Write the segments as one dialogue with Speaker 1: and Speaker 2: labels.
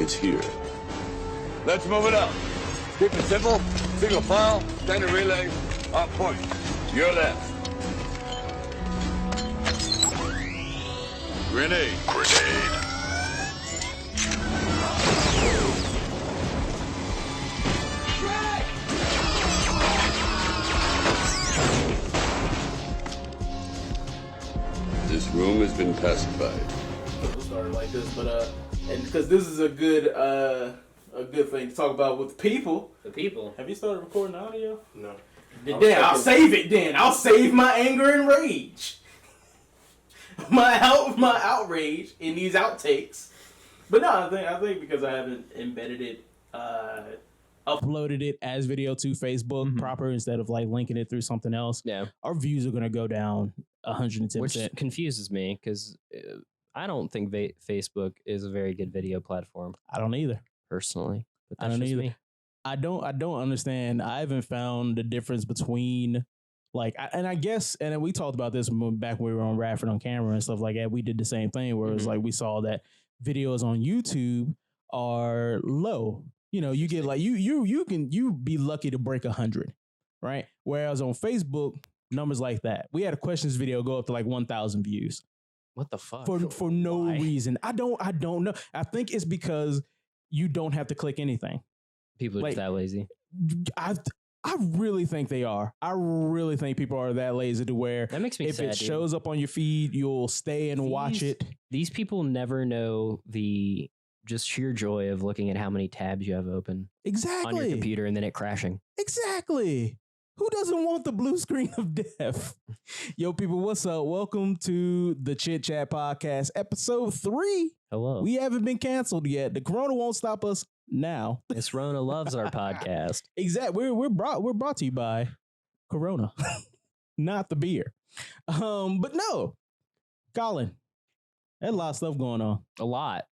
Speaker 1: It's here.
Speaker 2: Let's move it up. Keep it simple. Single file. Standard relay. On point. Your left. Grenade.
Speaker 1: Grenade. This room has been pacified.
Speaker 3: We'll start it like this, but and because this is a good thing to talk about with the people.
Speaker 4: The people.
Speaker 3: Have you started recording audio?
Speaker 5: No.
Speaker 3: Then I'll save it. Then I'll save my anger and rage, my outrage in these outtakes. But no, I think because I haven't embedded it, uploaded it as video to Facebook proper instead of like linking it through something else.
Speaker 4: Yeah,
Speaker 3: our views are gonna go down 110%.
Speaker 4: Which confuses me because I don't think Facebook is a very good video platform.
Speaker 3: I don't either,
Speaker 4: personally. But that's
Speaker 3: I don't either.
Speaker 4: Me.
Speaker 3: I don't understand. I haven't found the difference between like, and I guess, and we talked about this back when we were on Radford on camera and stuff like that. We did the same thing where it was like we saw that videos on YouTube are low. You know, you get like you be lucky to break 100, right? Whereas on Facebook, numbers like that. We had a questions video go up to like 1,000 views.
Speaker 4: What the fuck?
Speaker 3: For no reason. I don't know. I think it's because you don't have to click anything.
Speaker 4: People are
Speaker 3: like,
Speaker 4: that lazy.
Speaker 3: I really think they are. I really think people are that lazy to where
Speaker 4: that makes me
Speaker 3: if
Speaker 4: sad,
Speaker 3: it shows up on your feed, you'll stay and watch it.
Speaker 4: These people never know the just sheer joy of looking at how many tabs you have open on your computer and then it crashing.
Speaker 3: Exactly. Who doesn't want the blue screen of death? Yo, people, what's up? Welcome to the Chit Chat Podcast, episode 3.
Speaker 4: Hello.
Speaker 3: We haven't been canceled yet. The corona won't stop us now.
Speaker 4: Miss Rona loves our podcast.
Speaker 3: Exactly. We're brought to you by Corona, not the beer. But no, Collin, there's a lot of stuff going on.
Speaker 4: A lot.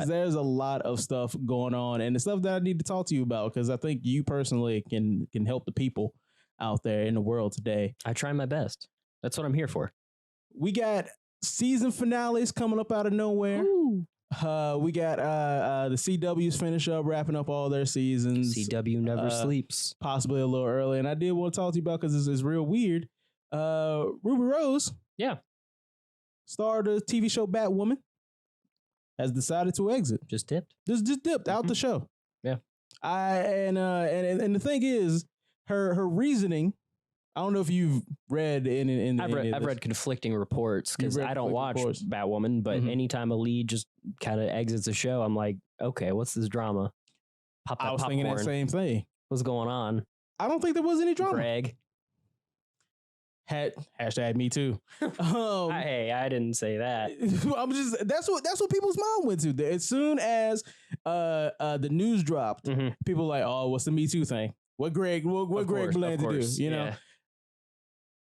Speaker 3: There's a lot of stuff going on, and the stuff that I need to talk to you about because I think you personally can help the people out there in the world today.
Speaker 4: I try my best. That's what I'm here for.
Speaker 3: We got season finales coming up out of nowhere.
Speaker 4: Ooh.
Speaker 3: We got the CW's finish up, wrapping up all their seasons.
Speaker 4: CW never sleeps.
Speaker 3: Possibly a little early, and I did want to talk to you about because it's real weird. Ruby Rose, star of the TV show Batwoman, has decided to exit.
Speaker 4: Just dipped.
Speaker 3: Just dipped out the show.
Speaker 4: Yeah.
Speaker 3: And the thing is, her reasoning. I don't know if you've read I've
Speaker 4: read conflicting reports because I don't watch Batwoman, but anytime a lead just kind of exits a show, I'm like, okay, what's this drama? Pop that
Speaker 3: I was thinking that same thing.
Speaker 4: What's going on?
Speaker 3: I don't think there was any drama.
Speaker 4: Greg.
Speaker 3: Hashtag me too.
Speaker 4: Hey, I didn't say that.
Speaker 3: I'm just that's what people's mind went to. As soon as the news dropped, people were like, oh, what's the Me Too thing? What Greg planned to do? You know.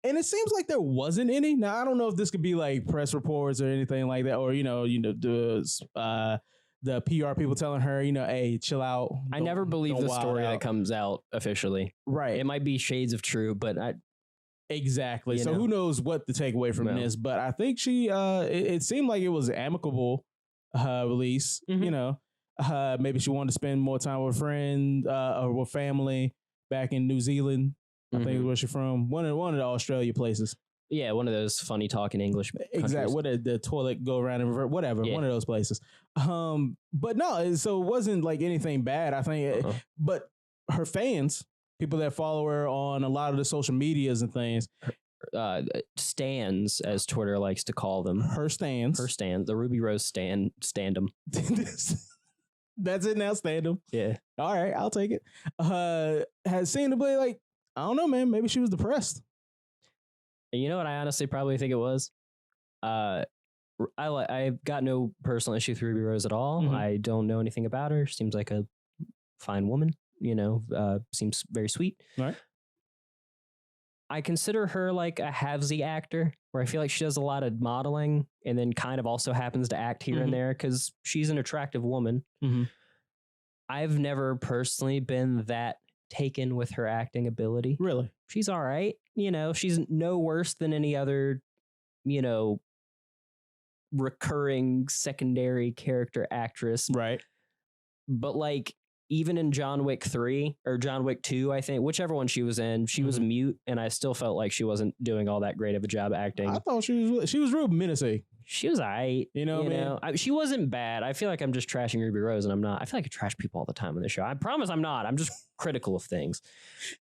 Speaker 3: And it seems like there wasn't any. Now I don't know if this could be like press reports or anything like that, or the PR people telling her, hey, chill out.
Speaker 4: I never believe the story that comes out officially.
Speaker 3: Right.
Speaker 4: It might be shades of true, but
Speaker 3: exactly. So who knows what to take away from this? But I think she. It seemed like it was amicable release. Maybe she wanted to spend more time with friends or with family back in New Zealand. I think where she's from. One of the Australia places.
Speaker 4: Yeah, one of those funny talking English countries.
Speaker 3: Exactly. What the toilet go around and revert, whatever. Yeah. One of those places. But no, so it wasn't like anything bad. I think, but her fans, people that follow her on a lot of the social medias and things,
Speaker 4: stands, as Twitter likes to call them.
Speaker 3: Her stands.
Speaker 4: The Ruby Rose standem.
Speaker 3: That's it now, standem.
Speaker 4: Yeah.
Speaker 3: All right, I'll take it. Has seemed to be like, I don't know, man. Maybe she was depressed.
Speaker 4: You know what? I honestly probably think it was. I've got no personal issue with Ruby Rose at all. I don't know anything about her. Seems like a fine woman. Seems very sweet.
Speaker 3: Right.
Speaker 4: I consider her like a halvesy actor, where I feel like she does a lot of modeling and then kind of also happens to act here and there because she's an attractive woman. I've never personally been that taken with her acting ability.
Speaker 3: Really?
Speaker 4: She's all right. She's no worse than any other, recurring secondary character actress.
Speaker 3: Right.
Speaker 4: but like even in John Wick 3 or John Wick 2, I think, whichever one she was in, she was mute, and I still felt like she wasn't doing all that great of a job acting.
Speaker 3: I thought she was real menacing.
Speaker 4: She was aight.
Speaker 3: You know,
Speaker 4: she wasn't bad. I feel like I'm just trashing Ruby Rose, and I'm not. I feel like I trash people all the time on this show. I promise I'm not. I'm just critical of things.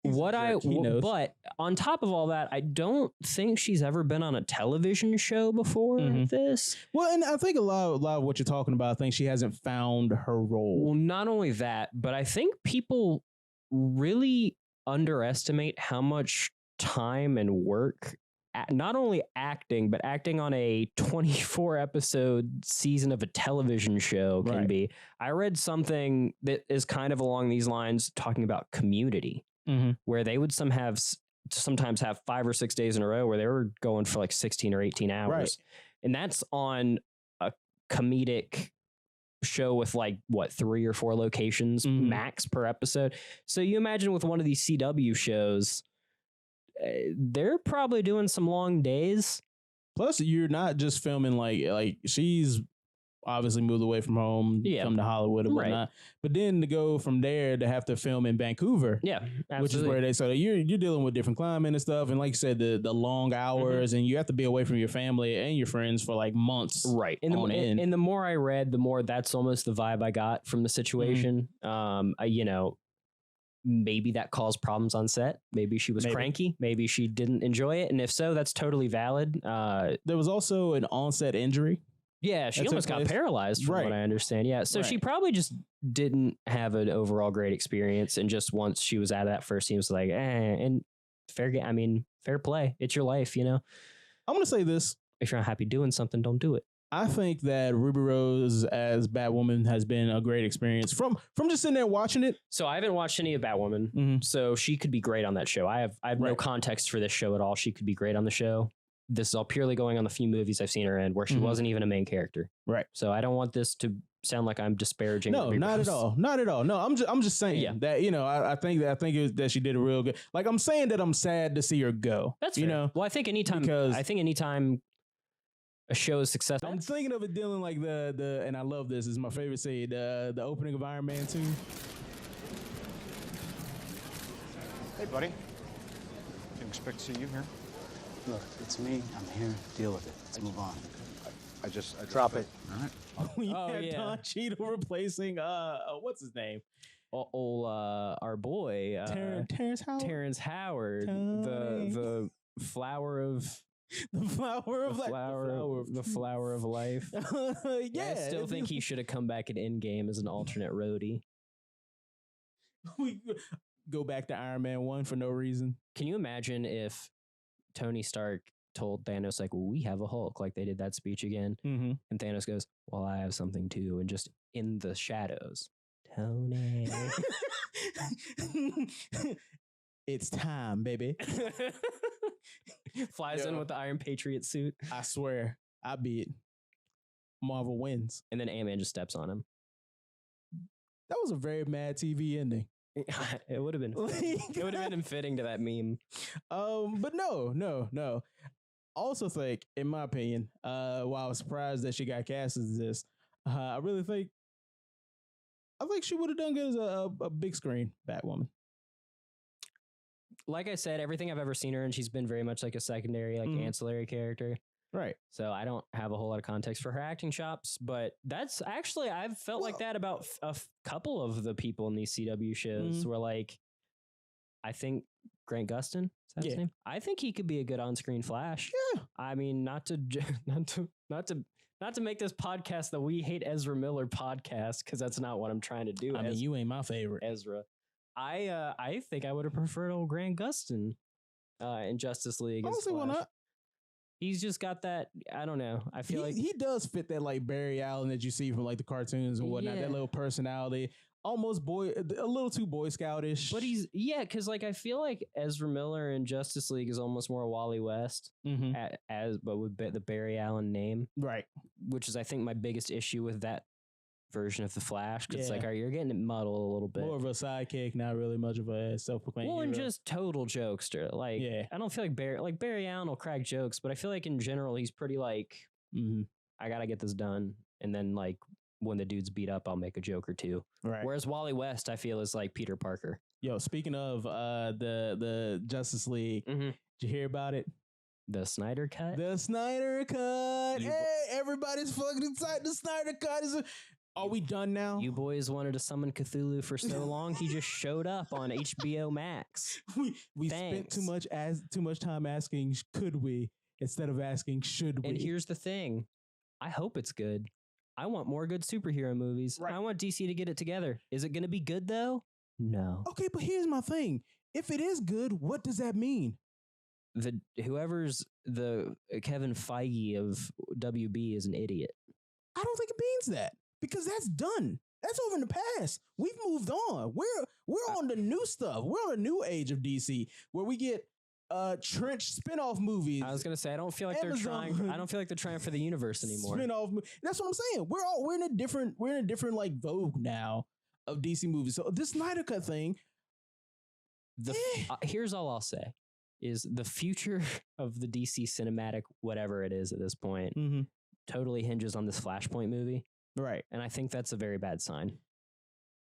Speaker 4: But on top of all that, I don't think she's ever been on a television show before this.
Speaker 3: Well, and I think a lot of what you're talking about, I think she hasn't found her role.
Speaker 4: Well, not only that, but I think people really underestimate how much time and work not only acting, but acting on a 24 episode season of a television show can be. I read something that is kind of along these lines talking about Community, where they would sometimes have 5 or 6 days in a row where they were going for like 16 or 18 hours. Right. And that's on a comedic show with like 3 or 4 locations max per episode. So you imagine with one of these CW shows, they're probably doing some long days.
Speaker 3: Plus, you're not just filming like she's obviously moved away from home, come to Hollywood and whatnot. But then to go from there to have to film in Vancouver, absolutely. Which is where you're dealing with different climate and stuff. And like you said, the long hours, and you have to be away from your family and your friends for like months. Right.
Speaker 4: And the more I read, the more that's almost the vibe I got from the situation. Maybe that caused problems on set. Maybe she was cranky. Maybe she didn't enjoy it. And if so, that's totally valid.
Speaker 3: There was also an onset injury.
Speaker 4: Yeah, she almost got paralyzed from what I understand. Yeah, so she probably just didn't have an overall great experience. And just once she was out of that first team, was like, and fair play. It's your life, you know?
Speaker 3: I'm going to say this.
Speaker 4: If you're not happy doing something, don't do it.
Speaker 3: I think that Ruby Rose as Batwoman has been a great experience from just sitting there watching it.
Speaker 4: So I haven't watched any of Batwoman, so she could be great on that show. I have no context for this show at all. She could be great on the show. This is all purely going on the few movies I've seen her in where she wasn't even a main character. Right. So I don't want this to sound like I'm disparaging.
Speaker 3: No, not at all. Not at all. No, I'm just saying that, I think that she did a real good. Like, I'm saying that I'm sad to see her go.
Speaker 4: That's fair. Well, I think anytime a show is successful.
Speaker 3: I'm thinking of it dealing like the and I love this. It's my favorite scene. The opening of Iron Man 2.
Speaker 5: Hey, buddy. Didn't expect to see you here.
Speaker 6: Look, it's me. I'm here to deal with it. Let's move on.
Speaker 5: I just
Speaker 6: drop it.
Speaker 5: All right.
Speaker 3: Don Cheadle replacing what's his name?
Speaker 4: Our boy
Speaker 3: Terrence Howard.
Speaker 4: Terrence Howard, the flower of.
Speaker 3: The flower of life.
Speaker 4: I still think he should have come back at Endgame as an alternate roadie.
Speaker 3: We go back to Iron Man 1 for no reason.
Speaker 4: Can you imagine if Tony Stark told Thanos, like, well, we have a Hulk, like they did that speech again. And Thanos goes, well, I have something too. And just in the shadows, Tony.
Speaker 3: It's time, baby.
Speaker 4: Flies in with the Iron Patriot suit.
Speaker 3: I swear, I beat Marvel wins.
Speaker 4: And then Ant-Man just steps on him.
Speaker 3: That was a very Mad TV ending.
Speaker 4: It would have been it would have been fitting to that meme.
Speaker 3: But no. Also think, in my opinion, while I was surprised that she got cast as this, I think she would have done good as a big screen Batwoman.
Speaker 4: Like I said, everything I've ever seen her, and she's been very much like a secondary, ancillary character.
Speaker 3: Right.
Speaker 4: So I don't have a whole lot of context for her acting chops, but that's actually, I've felt like that about a couple of the people in these CW shows where, like, I think Grant Gustin, is that his name? I think he could be a good on-screen Flash.
Speaker 3: Yeah.
Speaker 4: I mean, not to make this podcast the We Hate Ezra Miller podcast, because that's not what I'm trying to do.
Speaker 3: I mean, you ain't my favorite.
Speaker 4: Ezra. I think I would have preferred old Grant Gustin in Justice League.
Speaker 3: Honestly, why not?
Speaker 4: He's just got that, I don't know. I feel like
Speaker 3: he does fit that like Barry Allen that you see from like the cartoons and whatnot. That little personality, almost a little too Boy Scoutish.
Speaker 4: But because like I feel like Ezra Miller in Justice League is almost more Wally West, but with the Barry Allen name,
Speaker 3: right?
Speaker 4: Which is I think my biggest issue with that version of the Flash, because it's like, you're getting it muddled a little bit.
Speaker 3: More of a sidekick, not really much of a self-proclaimed hero.
Speaker 4: And just total jokester. Like, I don't feel like Barry Allen will crack jokes, but I feel like in general he's pretty like, I gotta get this done. And then like when the dude's beat up, I'll make a joke or two.
Speaker 3: Right.
Speaker 4: Whereas Wally West, I feel, is like Peter Parker.
Speaker 3: Yo, speaking of the Justice League, did you hear about it?
Speaker 4: The Snyder Cut?
Speaker 3: The Snyder Cut. Hey, everybody's fucking excited. The Snyder Cut is. Are we done now?
Speaker 4: You boys wanted to summon Cthulhu for so long, he just showed up on HBO Max.
Speaker 3: we spent too much time asking could we instead of asking should we.
Speaker 4: And here's the thing, I hope it's good. I want more good superhero movies. Right. I want DC to get it together. Is it going to be good though? No.
Speaker 3: Okay, but here's my thing. If it is good, what does that mean?
Speaker 4: Whoever's the Kevin Feige of WB is an idiot.
Speaker 3: I don't think it means that. Because that's done. That's over in the past. We've moved on. We're on the new stuff. We're on a new age of DC where we get trench spin-off movies.
Speaker 4: I was gonna say I don't feel like they're trying for the universe anymore.
Speaker 3: Spin-off. That's what I'm saying. We're in a different like vogue now of DC movies. So this Snyder Cut thing.
Speaker 4: Here's all I'll say is the future of the DC cinematic, whatever it is at this point, totally hinges on this Flashpoint movie.
Speaker 3: Right.
Speaker 4: And I think that's a very bad sign.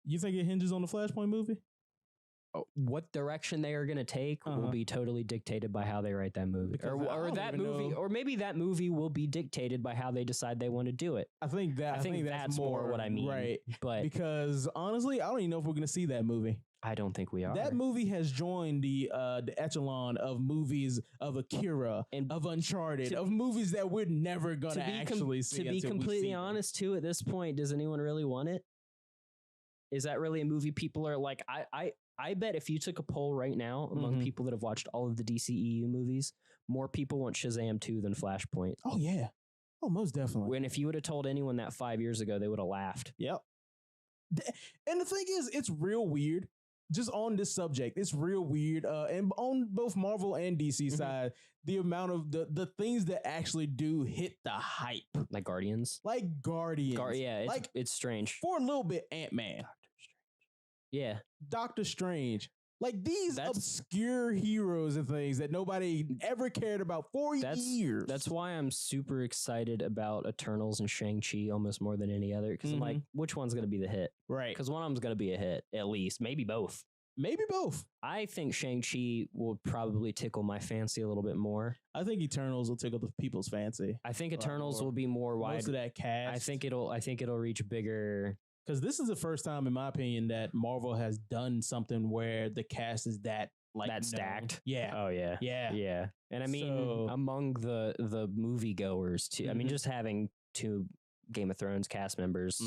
Speaker 3: You think it hinges on the Flashpoint movie?
Speaker 4: What direction they are going to take will be totally dictated by how they write that movie. Or that movie, or maybe that movie will be dictated by how they decide they want to do it.
Speaker 3: I think that's more
Speaker 4: what I mean.
Speaker 3: Right.
Speaker 4: But
Speaker 3: because honestly, I don't even know if we're going to see that movie.
Speaker 4: I don't think we are.
Speaker 3: That movie has joined the echelon of movies of Akira, of Uncharted, of movies that we're never going to actually see.
Speaker 4: To be completely honest, too, at this point, does anyone really want it? Is that really a movie people are like? I bet if you took a poll right now among people that have watched all of the DCEU movies, more people want Shazam 2 than Flashpoint.
Speaker 3: Oh, yeah. Oh, most definitely.
Speaker 4: And if you would have told anyone that 5 years ago, they would have laughed.
Speaker 3: Yep. And the thing is, it's real weird. Just on this subject, it's real weird. And on both Marvel and DC side, the amount of the things that actually do hit the hype.
Speaker 4: Like Guardians?
Speaker 3: Like Guardians.
Speaker 4: It's strange.
Speaker 3: For a little bit, Ant-Man.
Speaker 4: Yeah.
Speaker 3: Doctor Strange. Like these obscure heroes and things that nobody ever cared about for years.
Speaker 4: That's why I'm super excited about Eternals and Shang-Chi almost more than any other. Because I'm like, which one's going to be the hit?
Speaker 3: Right.
Speaker 4: Because one of them's going to be a hit, at least. Maybe both.
Speaker 3: Maybe both.
Speaker 4: I think Shang-Chi will probably tickle my fancy a little bit more.
Speaker 3: I think Eternals will tickle the people's fancy.
Speaker 4: I think Eternals will be more wide.
Speaker 3: Most of that cast.
Speaker 4: I think it'll reach bigger.
Speaker 3: Because this is the first time, in my opinion, that Marvel has done something where the cast is that
Speaker 4: stacked.
Speaker 3: Yeah.
Speaker 4: Oh yeah.
Speaker 3: Yeah.
Speaker 4: Yeah. And I mean, among the moviegoers too. I mean, just having 2 Game of Thrones cast members,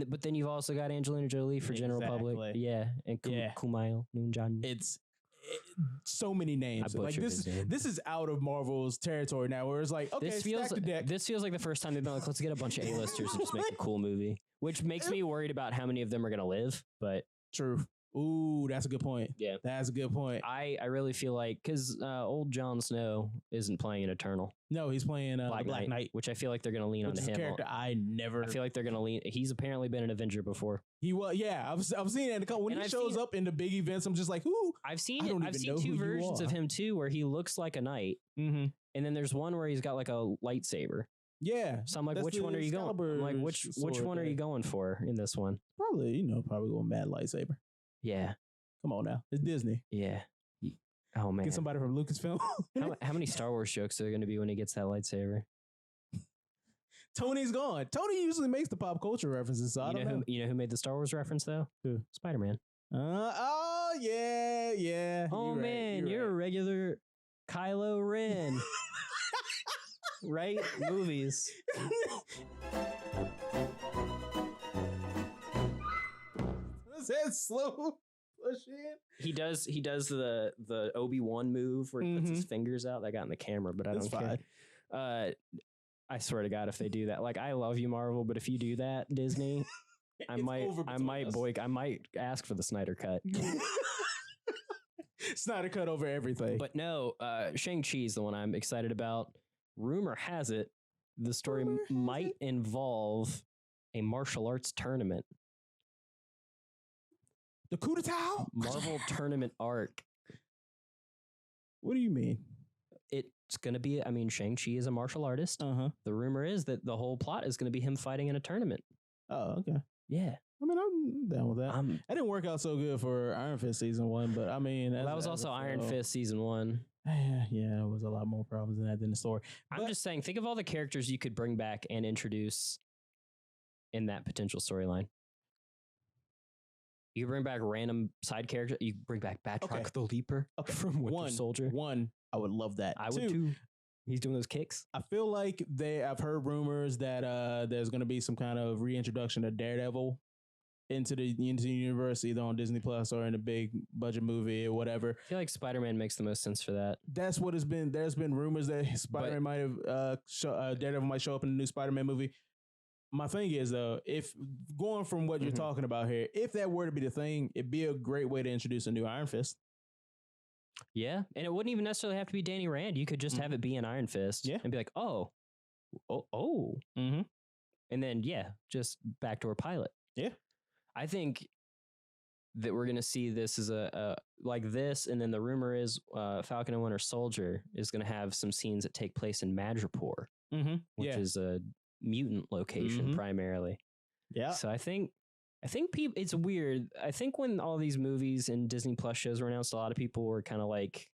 Speaker 4: but then you've also got Angelina Jolie for general public. Yeah, and Kumail Nanjiani.
Speaker 3: It's so many names. Like this is out of Marvel's territory now, where it's like, okay,
Speaker 4: this feels like the first time they've been like, let's get a bunch of A-listers and just make a cool movie. Which makes me worried about how many of them are going to live, but
Speaker 3: true. Ooh, that's a good point.
Speaker 4: Yeah,
Speaker 3: that's a good point.
Speaker 4: I really feel like because old Jon Snow isn't playing an Eternal.
Speaker 3: No, he's playing Black Knight,
Speaker 4: which I feel like they're going to lean onto him.
Speaker 3: A character I feel
Speaker 4: like they're going to lean. He's apparently been an Avenger before.
Speaker 3: He was, yeah. I've seen it when he shows up in the big events. I'm just like, who?
Speaker 4: I've seen 2 versions of him too, where he looks like a knight, and then there's one where he's got like a lightsaber.
Speaker 3: Yeah.
Speaker 4: So I'm like, which one are you going? I'm like, which one are you going for in this one?
Speaker 3: Probably going mad lightsaber.
Speaker 4: Yeah.
Speaker 3: Come on now. It's Disney.
Speaker 4: Yeah. Oh man.
Speaker 3: Get somebody from Lucasfilm.
Speaker 4: how many Star Wars jokes are there going to be when he gets that lightsaber?
Speaker 3: Tony's gone. Tony usually makes the pop culture references, so I don't know.
Speaker 4: You know who made the Star Wars reference though?
Speaker 3: Who?
Speaker 4: Spider-Man.
Speaker 3: Oh yeah.
Speaker 4: Oh man, you're a regular Kylo Ren. Right? Movies.
Speaker 3: Was that slow push in?
Speaker 4: He does the Obi-Wan move where he puts his fingers out. That got in the camera, but I don't care. I swear to God, if they do that, like I love you, Marvel, but if you do that, Disney, I might ask for the Snyder Cut.
Speaker 3: Snyder Cut over everything.
Speaker 4: But no, Shang-Chi is the one I'm excited about. Rumor has it the story might involve a martial arts tournament.
Speaker 3: The coup d'etat?
Speaker 4: Marvel tournament arc.
Speaker 3: What do you mean?
Speaker 4: It's going to be, Shang-Chi is a martial artist. The rumor is that the whole plot is going to be him fighting in a tournament.
Speaker 3: Oh, okay.
Speaker 4: Yeah.
Speaker 3: I mean, I'm down with that. That didn't work out so good for Iron Fist season 1, but I mean,
Speaker 4: That was also Iron Fist season 1.
Speaker 3: Yeah, there was a lot more problems than that in the story.
Speaker 4: I'm just saying, think of all the characters you could bring back and introduce in that potential storyline. You bring back random side characters. You bring back Batroc the Leaper from Winter Soldier.
Speaker 3: One, I would love that.
Speaker 4: I would too. He's doing those kicks.
Speaker 3: I feel like I've heard rumors that there's going to be some kind of reintroduction of Daredevil into the universe, either on Disney Plus or in a big budget movie or whatever.
Speaker 4: I feel like Spider-Man makes the most sense for that.
Speaker 3: That's what it's been. There's been rumors that Spider-Man might have Daredevil might show up in the new Spider-Man movie. My thing is though, if going from what you're talking about here, if that were to be the thing, it'd be a great way to introduce a new Iron Fist.
Speaker 4: Yeah, and it wouldn't even necessarily have to be Danny Rand. You could just have it be an Iron Fist, and be like, and then just backdoor pilot.
Speaker 3: Yeah,
Speaker 4: I think that we're gonna see this as a like this, and then the rumor is Falcon and Winter Soldier is gonna have some scenes that take place in Madripoor, which is a mutant location primarily. Yeah, so I think people, it's weird. I think when all these movies and Disney Plus shows were announced, a lot of people were kind of like,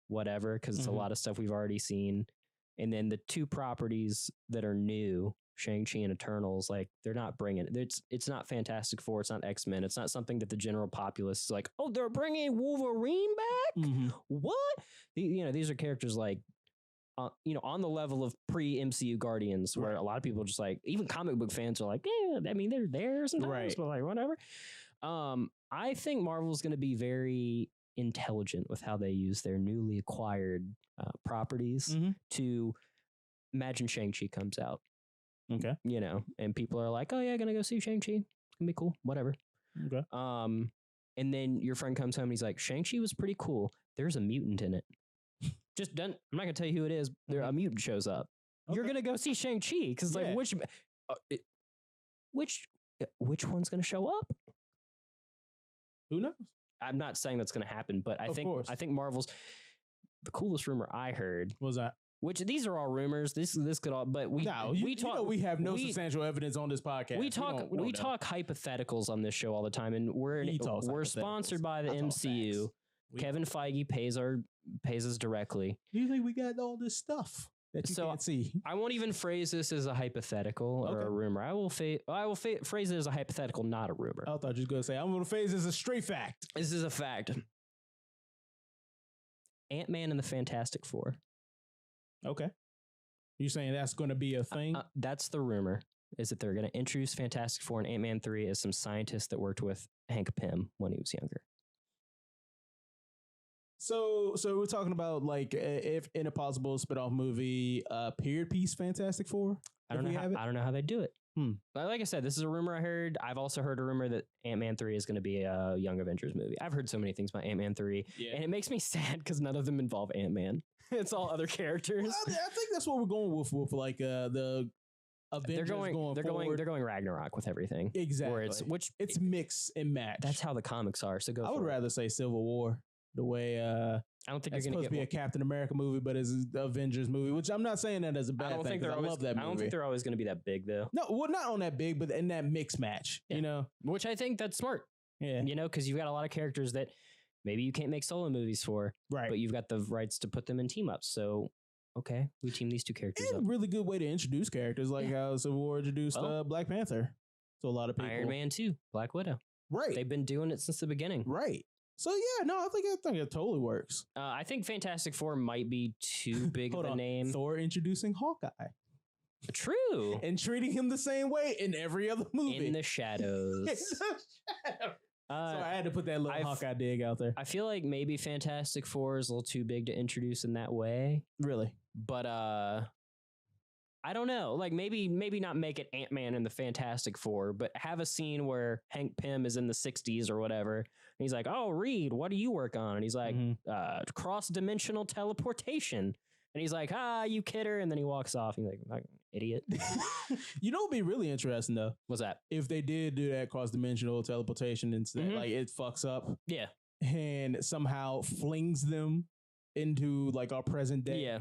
Speaker 4: whatever, because it's a lot of stuff we've already seen. And then the two properties that are new, Shang-Chi and Eternals, like they're not bringing it. It's not Fantastic Four. It's not X-Men. It's not something that the general populace is like, oh, they're bringing Wolverine back? What? These are characters like, on the level of pre-MCU Guardians, where a lot of people just like, even comic book fans are like, yeah, I mean, they're there sometimes, but like, whatever. I think Marvel's going to be very intelligent with how they use their newly acquired properties to imagine Shang-Chi comes out. Okay. And people are like, oh yeah, gonna go see Shang-Chi. It's gonna be cool. Whatever. Okay. And then your friend comes home and he's like, Shang-Chi was pretty cool. There's a mutant in it. Just done. I'm not gonna tell you who it is. A mutant shows up. Okay. You're gonna go see Shang-Chi because like which one's gonna show up?
Speaker 3: Who knows?
Speaker 4: I'm not saying that's gonna happen, but I think Marvel's the coolest rumor I heard.
Speaker 3: What was that?
Speaker 4: Which these are all rumors. This could all, but we talk.
Speaker 3: We have no substantial evidence on this podcast.
Speaker 4: We talk hypotheticals on this show all the time, and we're sponsored by the MCU. Kevin Feige pays us directly.
Speaker 3: Do you think we got all this stuff that you can't see?
Speaker 4: I won't even phrase this as a hypothetical or a rumor. I will phrase it as a hypothetical, not a rumor.
Speaker 3: I thought you were going to say, I'm going to phrase it as a straight fact.
Speaker 4: This is a fact. Ant-Man and the Fantastic Four.
Speaker 3: Okay. You're saying that's going to be a thing?
Speaker 4: That's the rumor, is that they're going to introduce Fantastic Four and Ant-Man 3 as some scientists that worked with Hank Pym when he was younger.
Speaker 3: So we're talking about like if in a possible spin-off movie, period piece Fantastic Four?
Speaker 4: I don't know how they do it. But like I said, this is a rumor I heard. I've also heard a rumor that Ant-Man 3 is going to be a Young Avengers movie. I've heard so many things about Ant-Man 3, and it makes me sad because none of them involve Ant-Man. It's all other characters.
Speaker 3: Well, I think that's what we're going with like the Avengers
Speaker 4: they're going Ragnarok with everything.
Speaker 3: Exactly.
Speaker 4: Where
Speaker 3: it's mix and match.
Speaker 4: That's how the comics are. So
Speaker 3: I would rather say Civil War. The way
Speaker 4: I don't think
Speaker 3: it's supposed to be a Captain America movie, but it's an Avengers movie, which I'm not saying that as a bad thing. I love that movie.
Speaker 4: I don't think they're always going to be that big, though.
Speaker 3: No, well, not on that big, but in that mix match,
Speaker 4: which I think that's smart.
Speaker 3: Yeah,
Speaker 4: because you've got a lot of characters that maybe you can't make solo movies for,
Speaker 3: right?
Speaker 4: But you've got the rights to put them in team ups. So okay, we team these two characters up.
Speaker 3: A really good way to introduce characters, like how Civil War introduced Black Panther. So a lot of people,
Speaker 4: Iron Man 2, Black Widow,
Speaker 3: right?
Speaker 4: They've been doing it since the beginning,
Speaker 3: right? So yeah, no, I think it totally works.
Speaker 4: I think Fantastic Four might be too big of a name.
Speaker 3: Thor introducing Hawkeye.
Speaker 4: True.
Speaker 3: And treating him the same way in every other movie.
Speaker 4: In the shadows.
Speaker 3: So I had to put that little Hawkeye dig out there.
Speaker 4: I feel like maybe Fantastic Four is a little too big to introduce in that way.
Speaker 3: Really?
Speaker 4: But I don't know. Like maybe not make it Ant-Man and the Fantastic Four, but have a scene where Hank Pym is in the 60s or whatever. And he's like, oh, Reed, what do you work on? And he's like, cross-dimensional teleportation. And he's like, you kidder. And then he walks off. He's like idiot.
Speaker 3: You know, it'd be really interesting, though.
Speaker 4: What's that?
Speaker 3: If they did do that cross-dimensional teleportation instead, like it fucks up.
Speaker 4: Yeah.
Speaker 3: And somehow flings them into like our present day.
Speaker 4: Yeah.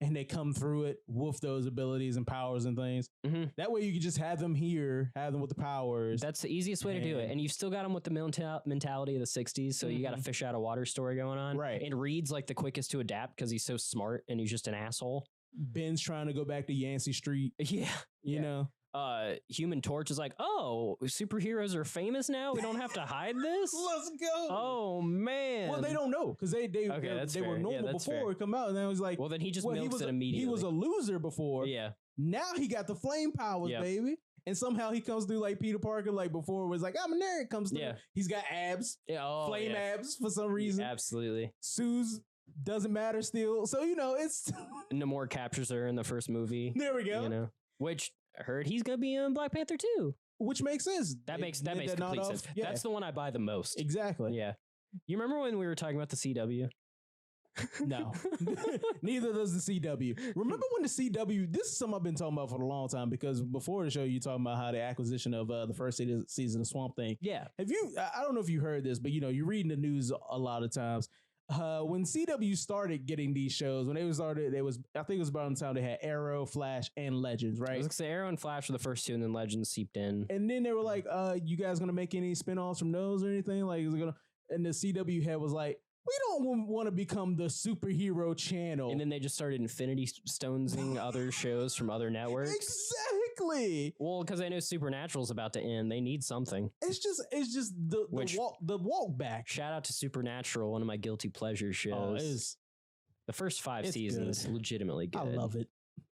Speaker 3: and they come through it with those abilities and powers and things.
Speaker 4: Mm-hmm.
Speaker 3: That way you can just have them here, have them with the powers.
Speaker 4: That's the easiest way to do it. And you've still got them with the mentality of the 60s. So you got a fish out of water story going on.
Speaker 3: Right.
Speaker 4: And Reed's like the quickest to adapt because he's so smart and he's just an asshole.
Speaker 3: Ben's trying to go back to Yancey Street.
Speaker 4: Yeah.
Speaker 3: You know?
Speaker 4: Human Torch is like, oh, superheroes are famous now. We don't have to hide this.
Speaker 3: Let's go.
Speaker 4: Oh man.
Speaker 3: Well, they don't know because they were normal before it come out, and then it was like,
Speaker 4: well, then he just milks it immediately.
Speaker 3: He was a loser before.
Speaker 4: Yeah.
Speaker 3: Now he got the flame powers, baby. And somehow he comes through like Peter Parker, like before it was like, I'm a nerd, comes through. Yeah. He's got abs. Yeah. Flame abs for some reason.
Speaker 4: Yeah, absolutely.
Speaker 3: Sue's doesn't matter still. So, you know, it's
Speaker 4: Namor captures her in the first movie.
Speaker 3: There we go.
Speaker 4: You know, which I heard he's gonna be in Black Panther too.
Speaker 3: Which makes sense.
Speaker 4: That makes complete sense. Yeah. That's the one I buy the most.
Speaker 3: Exactly.
Speaker 4: Yeah. You remember when we were talking about the CW?
Speaker 3: No. Neither does the CW. Remember when the CW, this is something I've been talking about for a long time, because before the show you talking about how the acquisition of the first season of Swamp Thing.
Speaker 4: Yeah.
Speaker 3: Have you, I don't know if you heard this, but you know, you're reading the news a lot of times. When CW started getting these shows, when they started, I think it was about the time they had Arrow, Flash, and Legends, right?
Speaker 4: I was gonna say Arrow and Flash were the first two, and then Legends seeped in.
Speaker 3: And then they were like, you guys gonna make any spinoffs from those or anything? Like, is it gonna? And the CW head was like, we don't want to become the superhero channel.
Speaker 4: And then they just started Infinity Stonesing other shows from other networks.
Speaker 3: Exactly.
Speaker 4: Well, because I know Supernatural's about to end. They need something.
Speaker 3: It's just the walk back.
Speaker 4: Shout out to Supernatural, one of my guilty pleasure shows. The first 5 seasons, good. Legitimately good.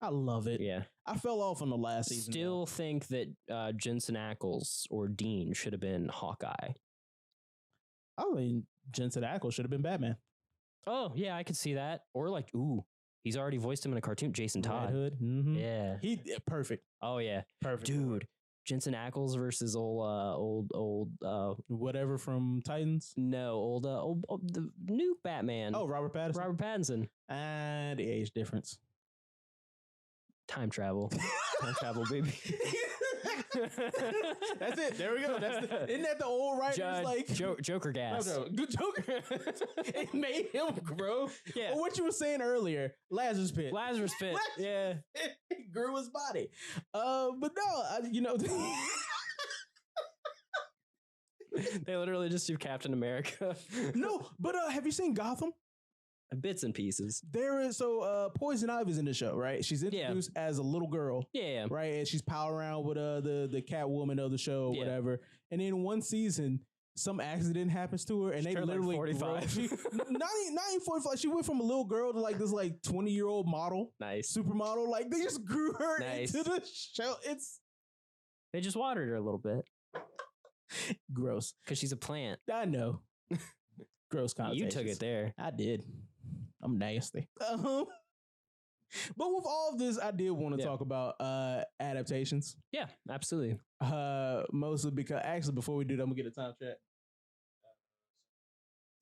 Speaker 3: I love it.
Speaker 4: Yeah.
Speaker 3: I fell off on the last season.
Speaker 4: Still think that Jensen Ackles or Dean should have been Hawkeye.
Speaker 3: I mean, Jensen Ackles should have been Batman.
Speaker 4: Oh, yeah, I could see that. Or like, he's already voiced him in a cartoon, Jason Todd.
Speaker 3: Red Hood. Mm-hmm.
Speaker 4: Yeah.
Speaker 3: Perfect.
Speaker 4: Oh, yeah.
Speaker 3: Perfect.
Speaker 4: Dude, Jensen Ackles versus old
Speaker 3: whatever from Titans?
Speaker 4: No, the new Batman.
Speaker 3: Oh, Robert Pattinson. And the age difference.
Speaker 4: Time travel. Time travel, baby.
Speaker 3: That's it. There we go. Isn't that the old writers like
Speaker 4: Joker gas?
Speaker 3: Good Joker. It made him grow.
Speaker 4: Yeah.
Speaker 3: Or what you were saying earlier, Lazarus Pit.
Speaker 4: Yeah.
Speaker 3: It grew his body. But no,
Speaker 4: they literally just do Captain America.
Speaker 3: No, but have you seen Gotham?
Speaker 4: Bits and pieces.
Speaker 3: There is Poison Ivy's in the show, right? She's introduced as a little girl.
Speaker 4: Yeah.
Speaker 3: Right? And she's palling around with the Catwoman of the show or whatever. And then one season, some accident happens to her and they literally
Speaker 4: 45.
Speaker 3: Not even 45. She went from a little girl to like this like 20-year-old model.
Speaker 4: Nice.
Speaker 3: Supermodel. Like they just grew her into the show.
Speaker 4: They just watered her a little bit.
Speaker 3: Gross.
Speaker 4: Because she's a plant.
Speaker 3: I know. Gross connotations.
Speaker 4: You took it there.
Speaker 3: I did. I'm nasty. But with all of this, I did want to talk about adaptations.
Speaker 4: Yeah, absolutely.
Speaker 3: Mostly because actually, before we do that, I'm gonna get a time check.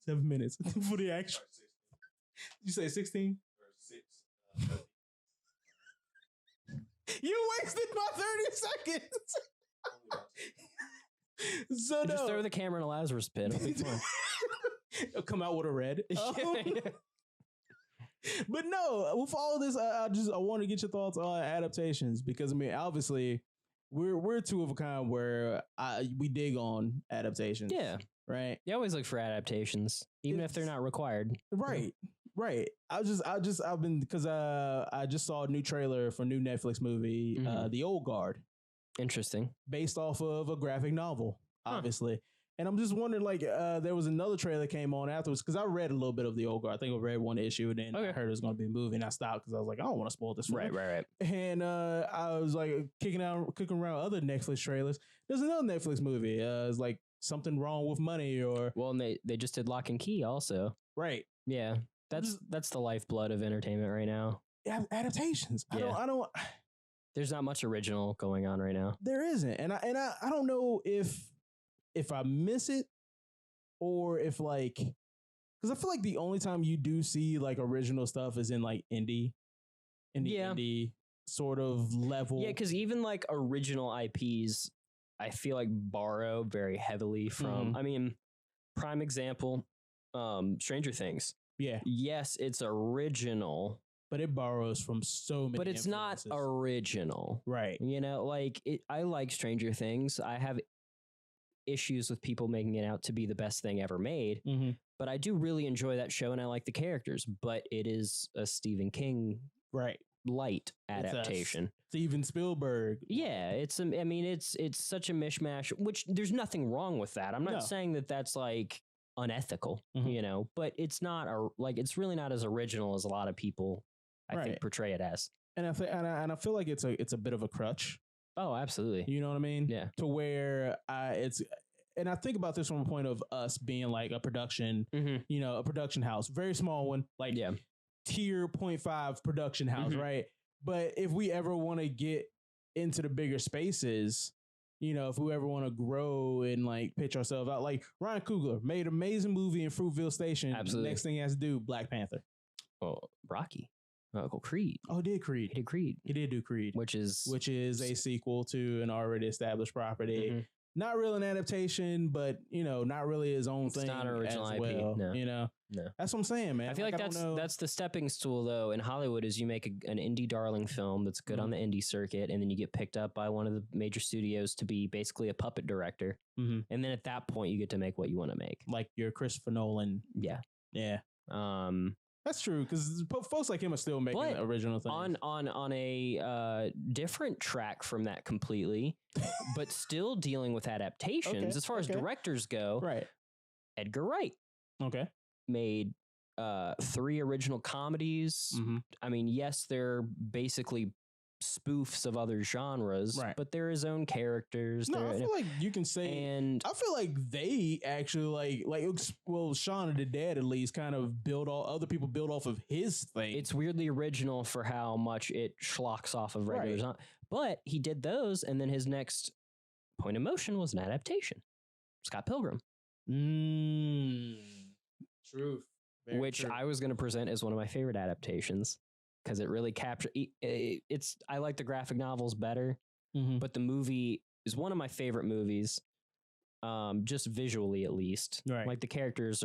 Speaker 3: 7 minutes for the action. You say 16? You wasted my 30 seconds. So
Speaker 4: just throw the camera in a Lazarus pit. It'll be fun.
Speaker 3: It'll come out with a red. But no, with all this, I want to get your thoughts on adaptations because I mean, obviously, we're two of a kind where we dig on adaptations.
Speaker 4: Yeah,
Speaker 3: right.
Speaker 4: You always look for adaptations, even if they're not required.
Speaker 3: Right, right. I just saw a new trailer for a new Netflix movie, The Old Guard. Interesting, based off of a graphic novel, obviously. And I'm just wondering, like, there was another trailer that came on afterwards because I read a little bit of The Old Guard. I think I read one issue and then I heard it was going to be a movie and I stopped because I was like, I don't want to spoil this. Right. And I was like kicking around other Netflix trailers. There's another Netflix movie. It's like Something Wrong with Money or... Well, and they just did Lock and Key also. Right. Yeah. That's the lifeblood of entertainment right now. Adaptations. Yeah. I don't... There's not much original going on right now. There isn't. And I don't know if I miss it or if like, because I feel like the only time you do see like original stuff is in like indie sort of level. Yeah, because even like original IPs, I feel like borrow very heavily from, I mean, prime example, Stranger Things. Yeah. Yes, it's original, but it borrows from so many.
Speaker 4: But it's not original,
Speaker 3: right?
Speaker 4: You know, like I like Stranger Things. I have issues with people making it out to be the best thing ever made, but I do really enjoy that show and I like the characters. But it is a Stephen King light adaptation.
Speaker 3: Steven Spielberg.
Speaker 4: Yeah, it's such a mishmash, which there's nothing wrong with that. I'm not saying that that's like unethical, you know, but it's not it's really not as original as a lot of people I think portray it as. And
Speaker 3: I feel like it's a bit of a crutch.
Speaker 4: Oh, absolutely.
Speaker 3: You know what I mean?
Speaker 4: Yeah.
Speaker 3: To where and I think about this from a point of us being like a production, you know, a production house, very small one, like tier 0.5 production house, right? But if we ever want to get into the bigger spaces, you know, if we ever want to grow and like pitch ourselves out, like Ryan Coogler made an amazing movie in Fruitville Station.
Speaker 4: Absolutely.
Speaker 3: Next thing he has to do, Black Panther.
Speaker 4: Oh, Rocky. Uncle Creed.
Speaker 3: Oh, he did Creed.
Speaker 4: He did
Speaker 3: do Creed.
Speaker 4: Which is
Speaker 3: a sequel to an already established property. Not really an adaptation, but you know, not really his own thing. It's not original IP. Well, no. You know, that's what I'm saying, man.
Speaker 4: I feel like that's the stepping stool though in Hollywood is you make an indie darling film that's good on the indie circuit, and then you get picked up by one of the major studios to be basically a puppet director, and then at that point you get to make what you want to make,
Speaker 3: like your Christopher Nolan.
Speaker 4: Yeah.
Speaker 3: That's true, because folks like him are still making original things.
Speaker 4: On a different track from that completely, but still dealing with adaptations. As far as directors go, Edgar Wright made 3 original comedies. I mean, yes, they're basically spoofs of other genres, but they're his own characters.
Speaker 3: No, I feel like you can say, and I feel like they actually Shaun of the Dead at least kind of other people build off of his thing.
Speaker 4: It's weirdly original for how much it schlocks off of regular genre. But he did those, and then his next Point of Motion was an adaptation, Scott Pilgrim.
Speaker 3: Truth.
Speaker 4: Which I was going to present as one of my favorite adaptations. Because it really captures I like the graphic novels better, but the movie is one of my favorite movies, just visually at least. Like the characters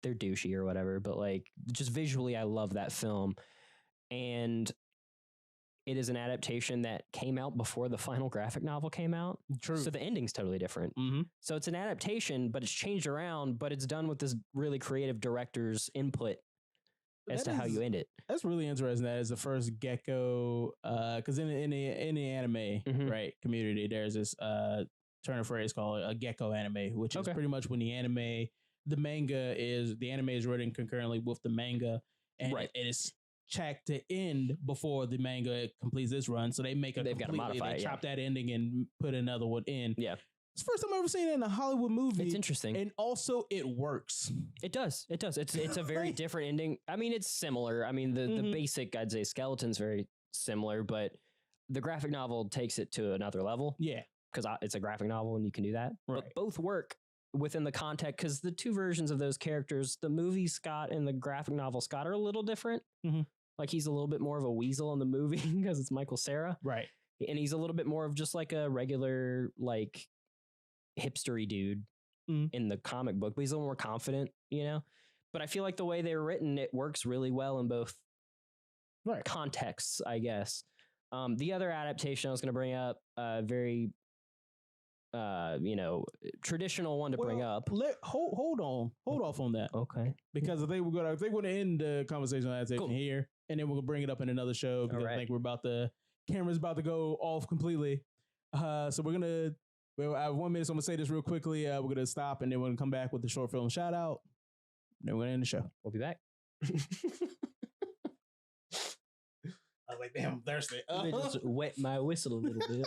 Speaker 4: they're douchey or whatever, but like just visually I love that film. And it is an adaptation that came out before the final graphic novel came out.
Speaker 3: True.
Speaker 4: So the ending's totally different. So it's an adaptation, but it's changed around, but it's done with this really creative director's input as to how you end it.
Speaker 3: That's really interesting. That is the first gecko, because in the anime community, there's this turn of phrase called a gecko anime, which is pretty much when the anime is written concurrently with the manga, and it is checked to end before the manga completes its run. So they chop that ending and put another one in. Yeah. It's the first time I've ever seen it in a Hollywood movie.
Speaker 4: It's interesting.
Speaker 3: And also it works.
Speaker 4: It does. It's a very different ending. I mean, it's similar. I mean, the basic, I'd say, skeleton's very similar, but the graphic novel takes it to another level. Yeah. Because it's a graphic novel and you can do that. Right. But both work within the context, because the two versions of those characters, the movie Scott and the graphic novel Scott, are a little different. Like he's a little bit more of a weasel in the movie because it's Michael Cera. Right. And he's a little bit more of just like a regular, like, hipstery dude in the comic book, but he's a little more confident, you know. But I feel like the way they're written, it works really well in both contexts, I guess. The other adaptation I was going to bring up, very traditional one to bring up.
Speaker 3: Hold off on that, okay? Because I think we're going to end the conversation on adaptation here, and then we'll bring it up in another show because I think camera's about to go off completely. So we're gonna. I have 1 minute, so I'm going to say this real quickly. We're going to stop, and then we're going to come back with the short film shout out. Then we're going to end the show.
Speaker 4: We'll be back.
Speaker 3: I was like, damn, I'm thirsty.
Speaker 4: Let me just wet my whistle a little bit.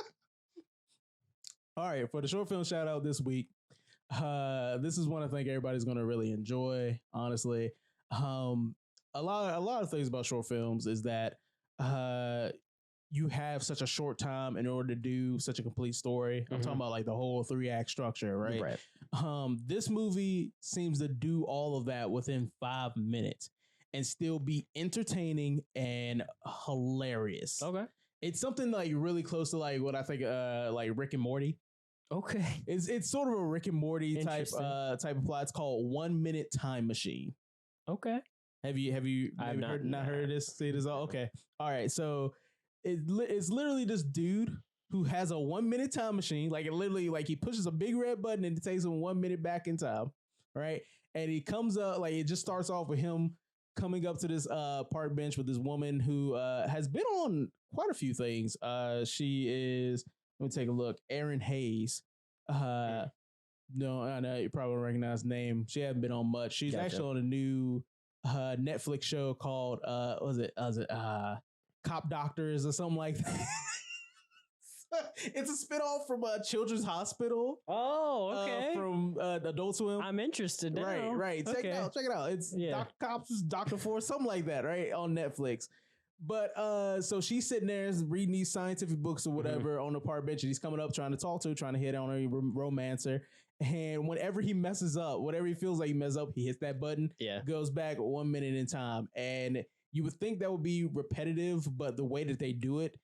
Speaker 3: All right, for the short film shout out this week, this is one I think everybody's going to really enjoy, honestly. A lot of things about short films is that you have such a short time in order to do such a complete story. I'm talking about like the whole 3-act structure, right? This movie seems to do all of that within 5 minutes and still be entertaining and hilarious. Okay. It's something like really close to like what I think like Rick and Morty. Okay. It's sort of a Rick and Morty type of plot. It's called 1 Minute Time Machine. Okay. Have you
Speaker 4: I've
Speaker 3: not heard of this? See this all? Okay. All right. So it's literally this dude who has a 1 minute time machine. Like it literally, like he pushes a big red button and it takes him 1 minute back in time. Right. And he comes up, like it just starts off with him coming up to this park bench with this woman who has been on quite a few things. She is, let me take a look, Erin Hayes. No, I know you probably don't recognize the name. She hasn't been on much. She's actually on a new Netflix show called was it Cop Doctors or something like that. It's a spinoff from Children's Hospital.
Speaker 4: Oh, okay.
Speaker 3: From Adult Swim.
Speaker 4: I'm interested now.
Speaker 3: Right. Check it out. It's Cops, Dr. Force, something like that, right? On Netflix. But so she's sitting there reading these scientific books or whatever on the park bench, and he's coming up trying to talk to her, trying to hit on her, romance her. And whenever he messes up, whatever he feels like he messes up, he hits that button. Yeah. Goes back 1 minute in time. And you would think that would be repetitive, but the way that they do it,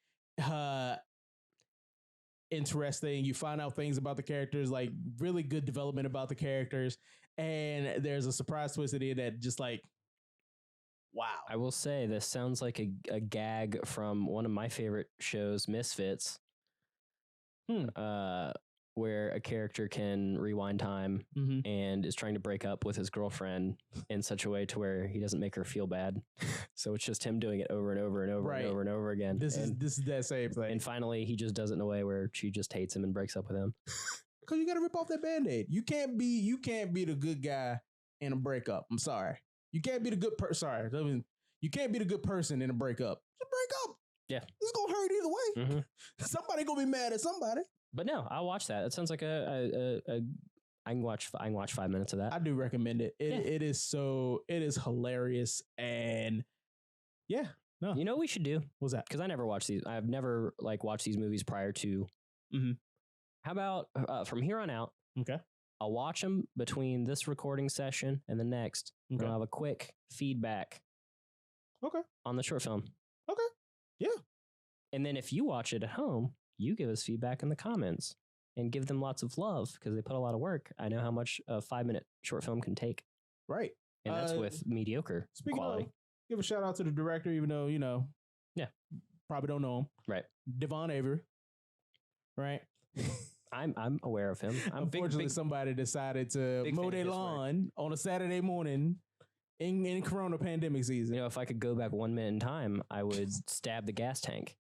Speaker 3: interesting. You find out things about the characters, like really good development about the characters. And there's a surprise twist at the end that just like, wow.
Speaker 4: I will say this sounds like a gag from one of my favorite shows, Misfits, where a character can rewind time and is trying to break up with his girlfriend in such a way to where he doesn't make her feel bad. So it's just him doing it over and over and over and over and over again. This
Speaker 3: is that same thing.
Speaker 4: And finally, he just does it in a way where she just hates him and breaks up with him.
Speaker 3: Because you got to rip off that Band-Aid. You can't be the good guy in a breakup. I'm sorry. You can't be the good person. Sorry. I mean, you can't be the good person in a breakup. Just break up.
Speaker 4: Yeah.
Speaker 3: It's going to hurt either way. Somebody going to be mad at somebody.
Speaker 4: But no, I'll watch that. It sounds like I can watch 5 minutes of that.
Speaker 3: I do recommend it. It is hilarious. And yeah. No.
Speaker 4: You know what we should do?
Speaker 3: What's that?
Speaker 4: Because I never watched these. I've never watched these movies prior to. How about from here on out?
Speaker 3: Okay.
Speaker 4: I'll watch them between this recording session and the next. Okay. I'll have a quick feedback.
Speaker 3: Okay.
Speaker 4: On the short film.
Speaker 3: Okay. Yeah.
Speaker 4: And then if you watch it at home, you give us feedback in the comments and give them lots of love because they put a lot of work. I know how much a 5-minute short film can take.
Speaker 3: Right.
Speaker 4: And that's with mediocre quality.
Speaker 3: Give a shout out to the director, even though,
Speaker 4: yeah,
Speaker 3: probably don't know him.
Speaker 4: Right.
Speaker 3: Devon Avery. Right.
Speaker 4: I'm aware of him.
Speaker 3: Unfortunately, somebody decided to mow their lawn on a Saturday morning in Corona pandemic season.
Speaker 4: If I could go back 1 minute in time, I would stab the gas tank.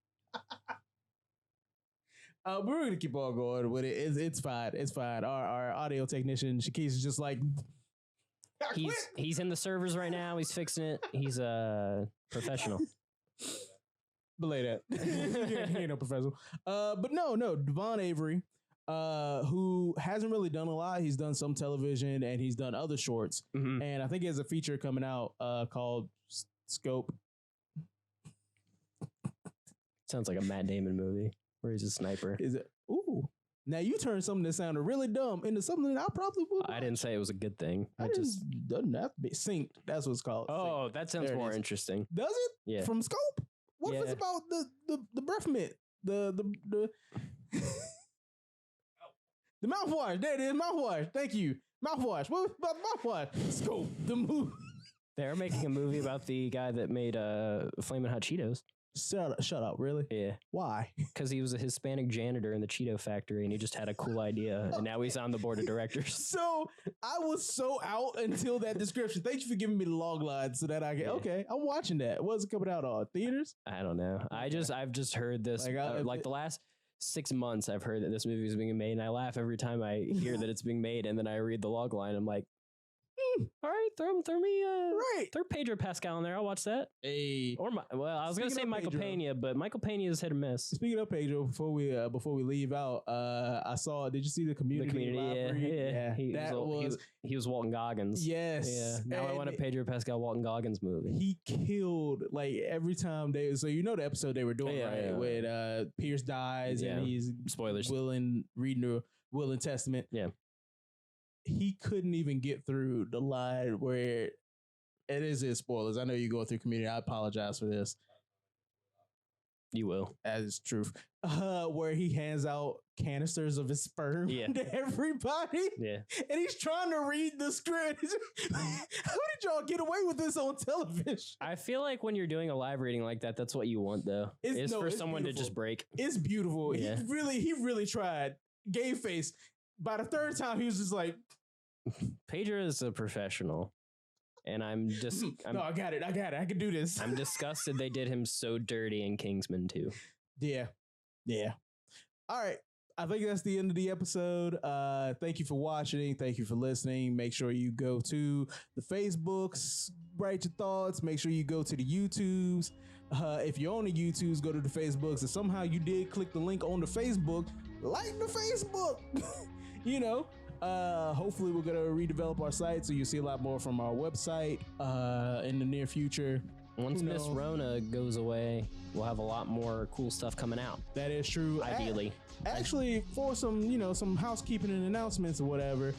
Speaker 3: We're going to keep on going with it. It's fine. It's fine. Our audio technician, Shakis, is just like...
Speaker 4: He's in the servers right now. He's fixing it. He's a professional.
Speaker 3: Belay that. He ain't no professional. But no, Devon Avery, who hasn't really done a lot. He's done some television and he's done other shorts. And I think he has a feature coming out called Scope.
Speaker 4: Sounds like a Matt Damon movie where he's a sniper.
Speaker 3: Is it? Ooh. Now you turned something that sounded really dumb into something that I probably would.
Speaker 4: I didn't say it was a good thing.
Speaker 3: It just doesn't have to be synced. That's what it's called.
Speaker 4: Oh,
Speaker 3: synced.
Speaker 4: That sounds more interesting.
Speaker 3: Does it?
Speaker 4: Yeah.
Speaker 3: From Scope? What if it's about the breath mint? The mouthwash. There it is. Mouthwash. Thank you. Mouthwash. What about mouthwash? Scope. The movie.
Speaker 4: They're making a movie about the guy that made Flamin' Hot Cheetos.
Speaker 3: Shut up, really?
Speaker 4: Yeah.
Speaker 3: Why?
Speaker 4: Because he was a Hispanic janitor in the Cheeto factory and he just had a cool idea and now he's on the board of directors.
Speaker 3: So I was so out until that description. Thank you for giving me the log line so that I can, okay, I'm watching that. What's it coming out on? Theaters?
Speaker 4: I don't know. Okay. I've just heard this, like the last 6 months I've heard that this movie is being made and I laugh every time I hear that it's being made and then I read the log line. I'm like, all right, throw Pedro Pascal in there. I'll watch that.
Speaker 3: Hey,
Speaker 4: or I was gonna say Michael Pena, but Michael Pena is hit or miss.
Speaker 3: Speaking of Pedro, before we leave out, I saw. Did you see the Community?
Speaker 4: Yeah. He was Walton Goggins.
Speaker 3: Yes.
Speaker 4: Yeah. Now I want a Pedro Pascal Walton Goggins movie.
Speaker 3: He killed every time they. So the episode they were doing when Pierce dies and he's
Speaker 4: spoilers.
Speaker 3: Will and Testament.
Speaker 4: Yeah.
Speaker 3: He couldn't even get through the line where it is his spoilers. I know you go through Community. I apologize for this.
Speaker 4: You will.
Speaker 3: As truth. Where he hands out canisters of his sperm to everybody.
Speaker 4: Yeah.
Speaker 3: And he's trying to read the script. How did y'all get away with this on television?
Speaker 4: I feel like when you're doing a live reading like that, that's what you want, though. It's for someone
Speaker 3: beautiful.
Speaker 4: to just break.
Speaker 3: It's beautiful.
Speaker 4: Yeah.
Speaker 3: He really tried. Game face. By the third time, he was just like,
Speaker 4: Pedro is a professional. And
Speaker 3: no, I got it. I can do this.
Speaker 4: I'm disgusted they did him so dirty in Kingsman 2.
Speaker 3: Yeah. All right. I think that's the end of the episode. Thank you for watching. Thank you for listening. Make sure you go to the Facebooks, write your thoughts. Make sure you go to the YouTubes. If you're on the YouTubes, go to the Facebooks. If somehow you did click the link on the Facebook, like the Facebook. Hopefully we're going to redevelop our site so you'll see a lot more from our website in the near future.
Speaker 4: Once Miss Rona goes away, we'll have a lot more cool stuff coming out.
Speaker 3: That is true.
Speaker 4: Ideally.
Speaker 3: Actually, for some housekeeping and announcements or whatever,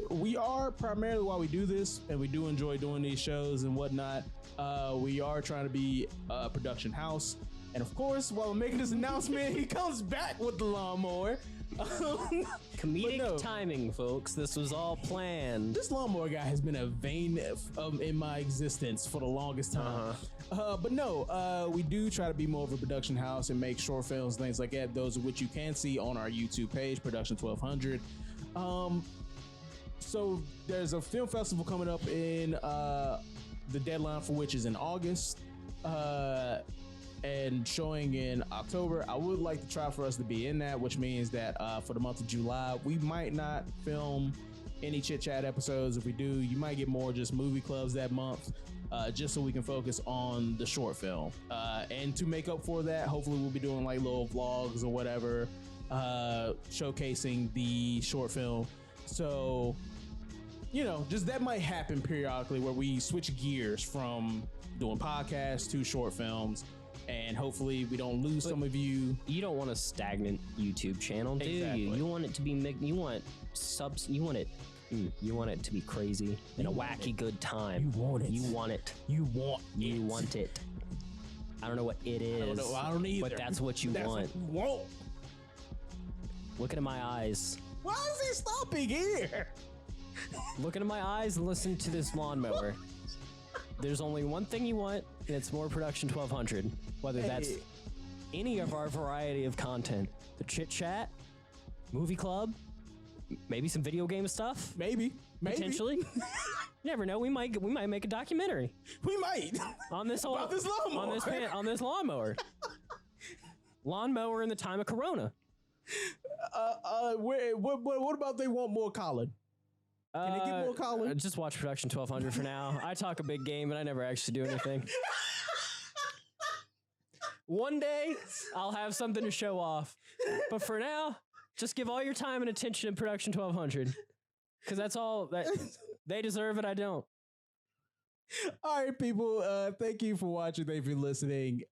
Speaker 3: we are primarily, while we do this, and we do enjoy doing these shows and whatnot, we are trying to be a production house. And of course, while we're making this announcement, he comes back with the lawnmower.
Speaker 4: Comedic timing, folks. This was all planned.
Speaker 3: This lawnmower guy has been a vein in my existence for the longest time. But no, we do try to be more of a production house and make short films, things like that, those of which you can see on our YouTube page, Production 1200. So there's a film festival coming up in the deadline for which is in August. And showing in October. I would like to try for us to be in that, which means that for the month of July, we might not film any Chit Chat episodes. If we do, you might get more just movie clubs that month, just so we can focus on the short film. And to make up for that, hopefully we'll be doing like little vlogs or whatever, showcasing the short film. So, just that might happen periodically where we switch gears from doing podcasts to short films. And hopefully we don't lose some of you.
Speaker 4: You don't want a stagnant YouTube channel, do you? You want it to be you want subs. You want it to be crazy and a wacky good time.
Speaker 3: You want it.
Speaker 4: You want it.
Speaker 3: You want
Speaker 4: it. I don't know what it is.
Speaker 3: I don't either.
Speaker 4: But that's what you want.
Speaker 3: What you want.
Speaker 4: Looking at my eyes.
Speaker 3: Why is he stopping here?
Speaker 4: Looking at my eyes and listen to this lawnmower. There's only one thing you want, and it's more Production 1200. Whether that's any of our variety of content. The Chit Chat, movie club, maybe some video game stuff.
Speaker 3: Maybe.
Speaker 4: Potentially. You never know. We might make a documentary.
Speaker 3: We might.
Speaker 4: On this
Speaker 3: about this lawnmower.
Speaker 4: On this lawnmower. Lawnmower in the time of Corona.
Speaker 3: What about they want more Collin? Can they get more Collin?
Speaker 4: Just watch Production 1200 for now. I talk a big game, but I never actually do anything. One day, I'll have something to show off. But for now, just give all your time and attention to Production 1200. Because that's all that they deserve it, I don't.
Speaker 3: All right, people. Thank you for watching. Thank you for listening.